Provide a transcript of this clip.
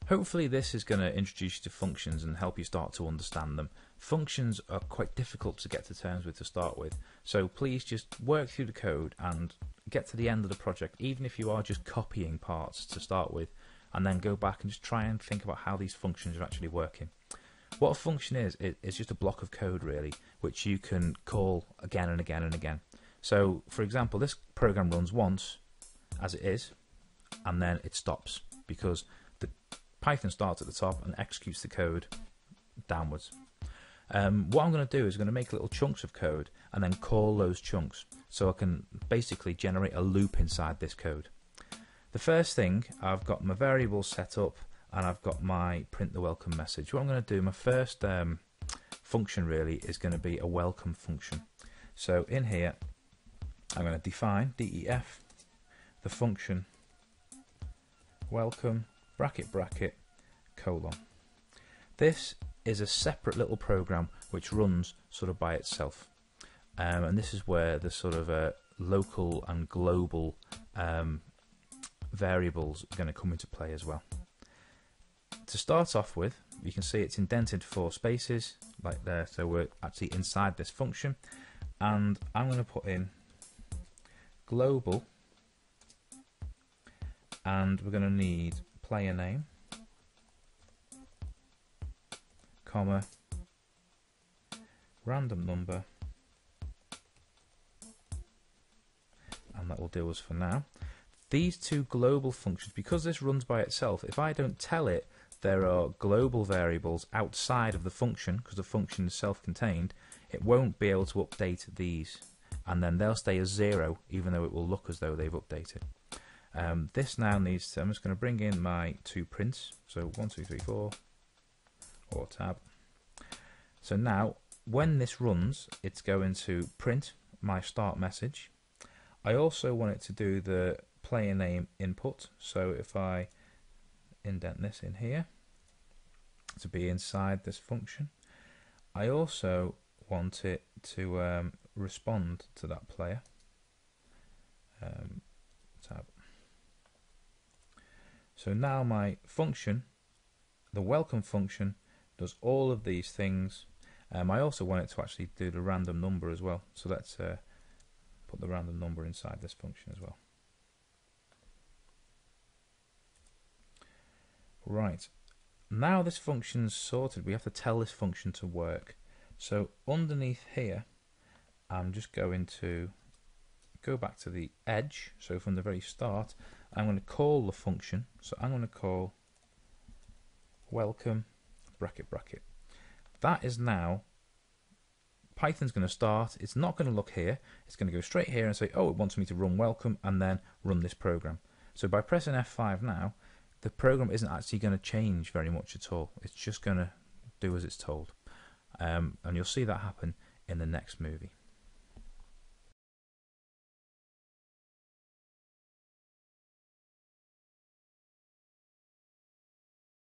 Hopefully this is going to introduce you to functions and help you start to understand them. Functions are quite difficult to get to terms with to start with, so please just work through the code and get to the end of the project, even if you are just copying parts to start with, and then go back and just try and think about how these functions are actually working. What a function is just a block of code really, which you can call again and again and again. So for example, this program runs once as it is, and then it stops because the Python starts at the top and executes the code downwards. What I'm going to do is I'm going to make little chunks of code and then call those chunks, so I can basically generate a loop inside this code. The first thing, I've got my variables set up and I've got my print the welcome message. What I'm going to do, my first function really is going to be a welcome function. So in here I'm going to define def the function welcome bracket bracket colon. This is a separate little program which runs sort of by itself, and this is where the sort of local and global variables are going to come into play as well. To start off with, you can see it's indented 4 spaces like there, so we're actually inside this function, and I'm going to put in global, and we're going to need player name, comma, random number, and that will do us for now. These two global functions, because this runs by itself, if I don't tell it there are global variables outside of the function, because the function is self-contained, it won't be able to update these, and then they'll stay as 0 even though it will look as though they've updated. This now needs to, I'm just going to bring in my 2 prints, so 1 2 3 4 or tab. So now when this runs, it's going to print my start message. I also want it to do the player name input, so if I indent this in here to be inside this function, I also want it to respond to that player. Tab. So now my function, the welcome function, does all of these things. I also want it to actually do the random number as well, so let's put the random number inside this function as well. Right, now this function's sorted, we have to tell this function to work. So underneath here, I'm just going to go back to the edge, so from the very start, I'm going to call the function, so I'm going to call welcome bracket bracket. That is now, Python's going to start, it's not going to look here, it's going to go straight here and say, oh, it wants me to run welcome and then run this program. So by pressing F5 now, the program isn't actually going to change very much at all. It's just going to do as it's told. And you'll see that happen in the next movie.